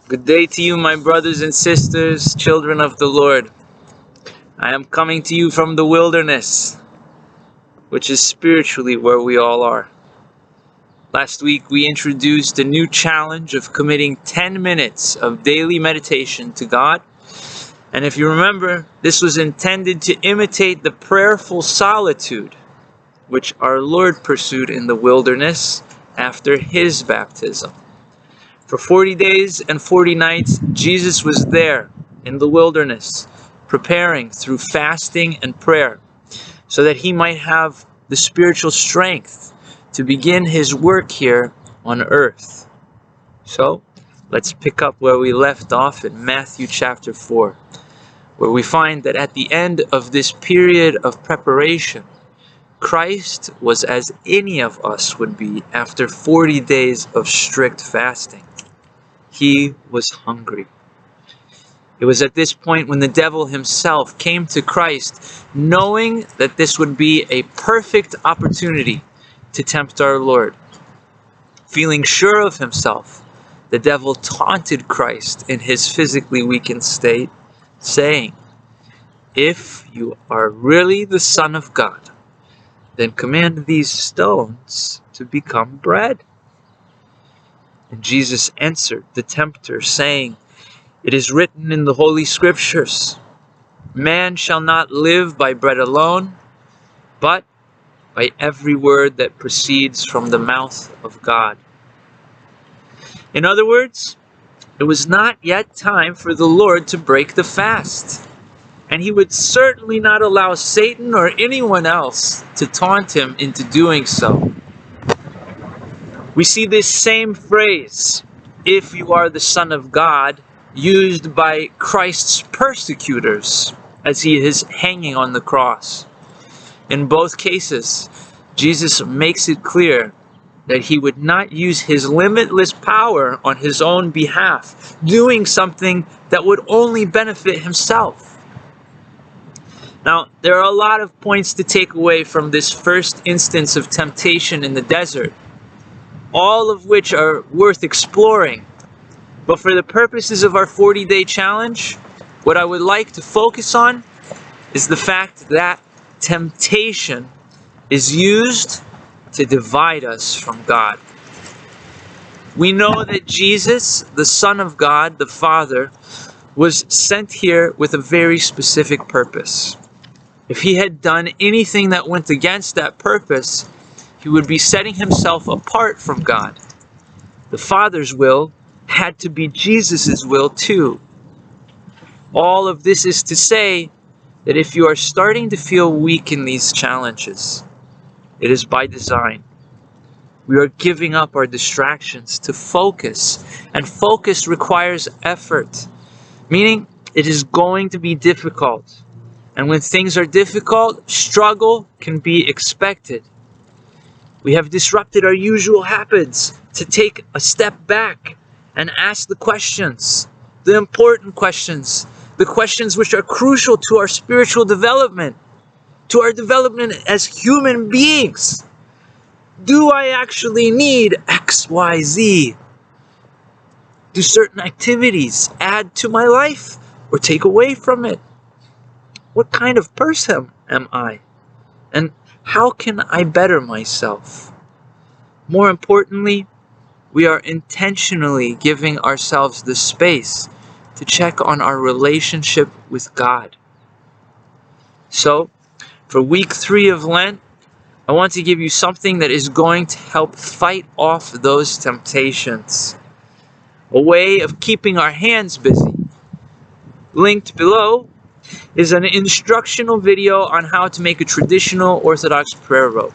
Good day to you, my brothers and sisters, children of the Lord. I am coming to you from the wilderness, which is spiritually where we all are. Last week, we introduced a new challenge of committing 10 minutes of daily meditation to God. And if you remember, this was intended to imitate the prayerful solitude which our Lord pursued in the wilderness after his baptism. For 40 days and 40 nights, Jesus was there in the wilderness, preparing through fasting and prayer, so that he might have the spiritual strength to begin his work here on earth. So, let's pick up where we left off in Matthew chapter 4, where we find that at the end of this period of preparation, Christ was as any of us would be after 40 days of strict fasting. He was hungry. It was at this point when the devil himself came to Christ, knowing that this would be a perfect opportunity to tempt our Lord. Feeling sure of himself, the devil taunted Christ in his physically weakened state, saying, "If you are really the Son of God, then command these stones to become bread." And Jesus answered the tempter, saying, "It is written in the Holy Scriptures, man shall not live by bread alone, but by every word that proceeds from the mouth of God." In other words, it was not yet time for the Lord to break the fast, and he would certainly not allow Satan or anyone else to taunt him into doing so. We see this same phrase, "if you are the Son of God," used by Christ's persecutors as he is hanging on the cross. In both cases, Jesus makes it clear that he would not use his limitless power on his own behalf, doing something that would only benefit himself. Now, there are a lot of points to take away from this first instance of temptation in the desert, all of which are worth exploring. But for the purposes of our 40-day challenge, what I would like to focus on is the fact that temptation is used to divide us from God. We know that Jesus, the Son of God, the Father, was sent here with a very specific purpose. If he had done anything that went against that purpose, he would be setting himself apart from God. The Father's will had to be Jesus' will too. All of this is to say that if you are starting to feel weak in these challenges, it is by design. We are giving up our distractions to focus, and focus requires effort, meaning it is going to be difficult. And when things are difficult, struggle can be expected. We have disrupted our usual habits to take a step back and ask the questions, the important questions, the questions which are crucial to our spiritual development, to our development as human beings. Do I actually need X, Y, Z? Do certain activities add to my life or take away from it? What kind of person am I? And how can I better myself? More importantly, we are intentionally giving ourselves the space to check on our relationship with God. So, for week 3 of Lent, I want to give you something that is going to help fight off those temptations. A way of keeping our hands busy. Linked below is an instructional video on how to make a traditional Orthodox prayer rope.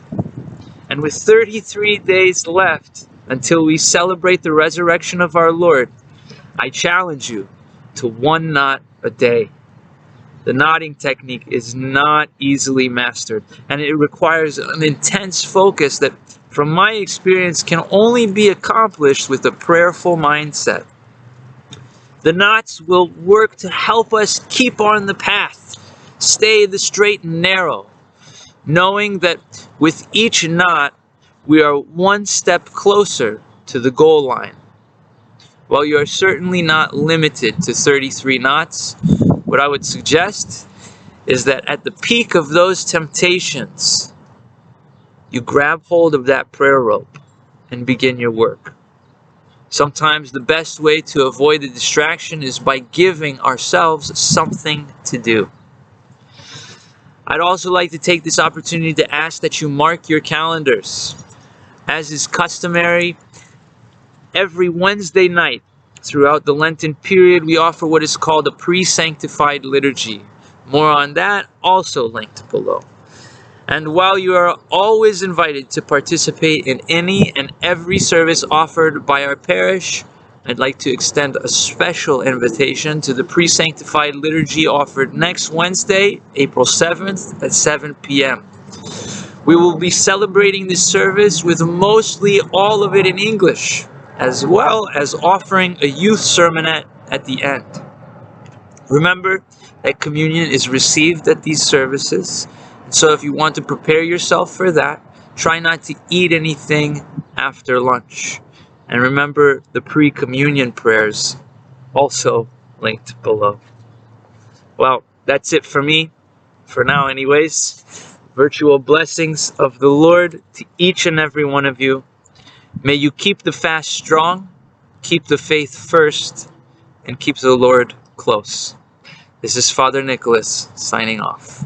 And with 33 days left until we celebrate the resurrection of our Lord, I challenge you to 1 knot a day. The knotting technique is not easily mastered, and it requires an intense focus that, from my experience, can only be accomplished with a prayerful mindset. The knots will work to help us keep on the path, stay the straight and narrow, knowing that with each knot, we are 1 step closer to the goal line. While you are certainly not limited to 33 knots, what I would suggest is that at the peak of those temptations, you grab hold of that prayer rope and begin your work. Sometimes the best way to avoid the distraction is by giving ourselves something to do. I'd also like to take this opportunity to ask that you mark your calendars. As is customary, every Wednesday night throughout the Lenten period, we offer what is called a pre-sanctified liturgy. More on that also linked below. And while you are always invited to participate in any and every service offered by our parish, I'd like to extend a special invitation to the pre-sanctified liturgy offered next Wednesday, April 7th at 7 p.m. We will be celebrating this service with mostly all of it in English, as well as offering a youth sermonette at the end. Remember that communion is received at these services, so if you want to prepare yourself for that, try not to eat anything after lunch. And remember the pre-communion prayers, also linked below. Well, that's it for me, for now anyways. Virtual blessings of the Lord to each and every one of you. May you keep the fast strong, keep the faith first, and keep the Lord close. This is Father Nikolas signing off.